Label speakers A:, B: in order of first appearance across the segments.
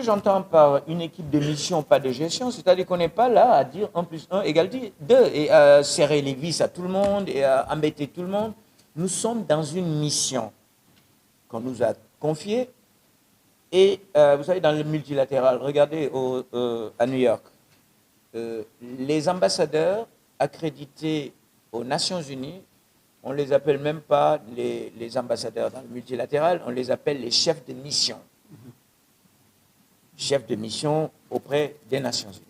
A: j'entends par une équipe de mission, pas de gestion, c'est-à-dire qu'on n'est pas là à dire 1 plus 1 égale 2 et à serrer les vis à tout le monde et à embêter tout le monde. Nous sommes dans une mission qu'on nous a confiée et vous savez, dans le multilatéral, regardez à New York, les ambassadeurs accrédités aux Nations Unies, on ne les appelle même pas les ambassadeurs dans le multilatéral, on les appelle les chefs de mission. Chefs de mission auprès des Nations Unies.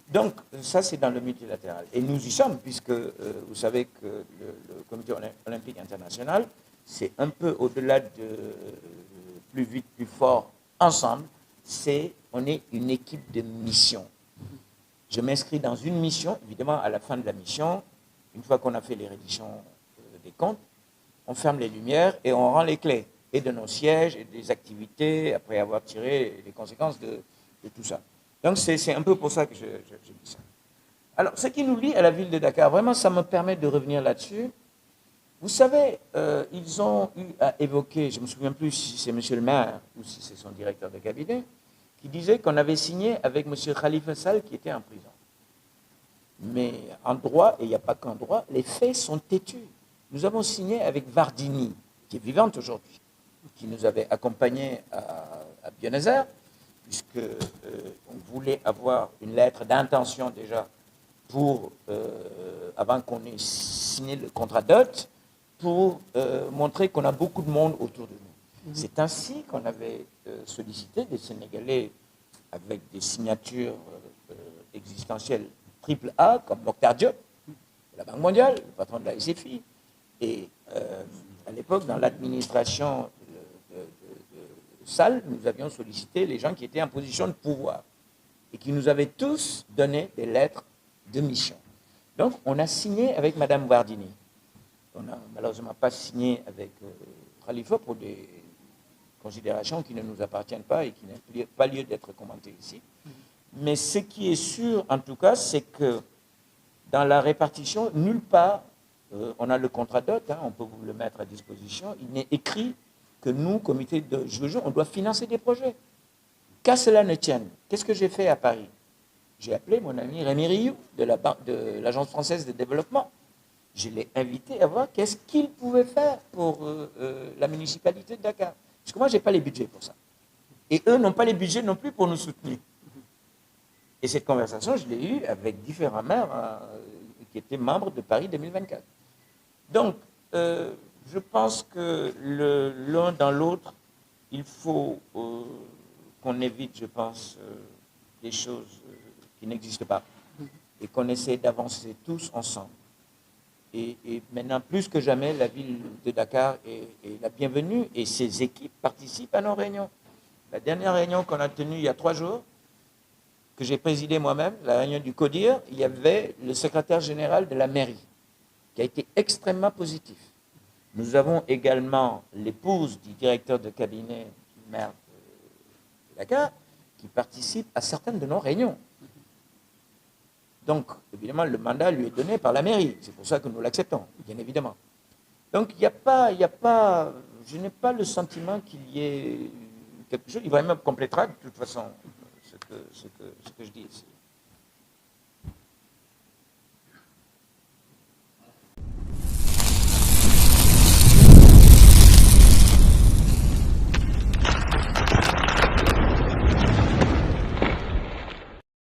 A: Donc, ça, c'est dans le multilatéral. Et nous y sommes, puisque vous savez que le Comité olympique international, c'est un peu au-delà de plus vite, plus fort, ensemble, on est une équipe de mission. Je m'inscris dans une mission, évidemment, à la fin de la mission, une fois qu'on a fait les redditions des comptes, on ferme les lumières et on rend les clés, et de nos sièges, et des activités, après avoir tiré les conséquences de tout ça. Donc, c'est un peu pour ça que je dis ça. Alors, ce qui nous lie à la ville de Dakar, vraiment, ça me permet de revenir là-dessus. Vous savez, ils ont eu à évoquer, je ne me souviens plus si c'est M. le maire ou si c'est son directeur de cabinet, qui disait qu'on avait signé avec M. Khalifa Sall qui était en prison. Mais en droit, et il n'y a pas qu'en droit, les faits sont têtus. Nous avons signé avec Vardini, qui est vivante aujourd'hui, qui nous avait accompagnés à Buenos-Aires, puisqu'on voulait avoir une lettre d'intention déjà avant qu'on ait signé le contrat dot, pour montrer qu'on a beaucoup de monde autour de nous. C'est ainsi qu'on avait sollicité des Sénégalais avec des signatures existentielles triple A, comme Mokhtar Diop, de la Banque mondiale, le patron de la SFI. Et à l'époque, dans l'administration de Sall, nous avions sollicité les gens qui étaient en position de pouvoir et qui nous avaient tous donné des lettres de mission. Donc, on a signé avec Mme Wardini. On n'a malheureusement pas signé avec Khalifa pour des considérations qui ne nous appartiennent pas et qui n'ont pas lieu d'être commentées ici. Mais ce qui est sûr, en tout cas, c'est que dans la répartition, nulle part, on a le contrat dot, on peut vous le mettre à disposition, il n'est écrit que nous, comité de juge, on doit financer des projets. Qu'à cela ne tienne, qu'est-ce que j'ai fait à Paris? J'ai appelé mon ami Rémi Rioux de l'Agence française de développement. Je l'ai invité à voir qu'est-ce qu'il pouvait faire pour la municipalité de Dakar. Parce que moi, je n'ai pas les budgets pour ça. Et eux n'ont pas les budgets non plus pour nous soutenir. Et cette conversation, je l'ai eue avec différents maires qui étaient membres de Paris 2024. Donc, je pense que l'un dans l'autre, il faut qu'on évite, je pense, des choses qui n'existent pas et qu'on essaie d'avancer tous ensemble. Et maintenant, plus que jamais, la ville de Dakar est la bienvenue et ses équipes participent à nos réunions. La dernière réunion qu'on a tenue il y a 3 jours, que j'ai présidée moi-même, la réunion du CODIR, il y avait le secrétaire général de la mairie, qui a été extrêmement positif. Nous avons également l'épouse du directeur de cabinet du maire de Dakar, qui participe à certaines de nos réunions. Donc, évidemment, le mandat lui est donné par la mairie. C'est pour ça que nous l'acceptons, bien évidemment. Donc, il n'y a pas, je n'ai pas le sentiment qu'il y ait quelque chose. Il va même complétera de toute façon ce que je dis ici.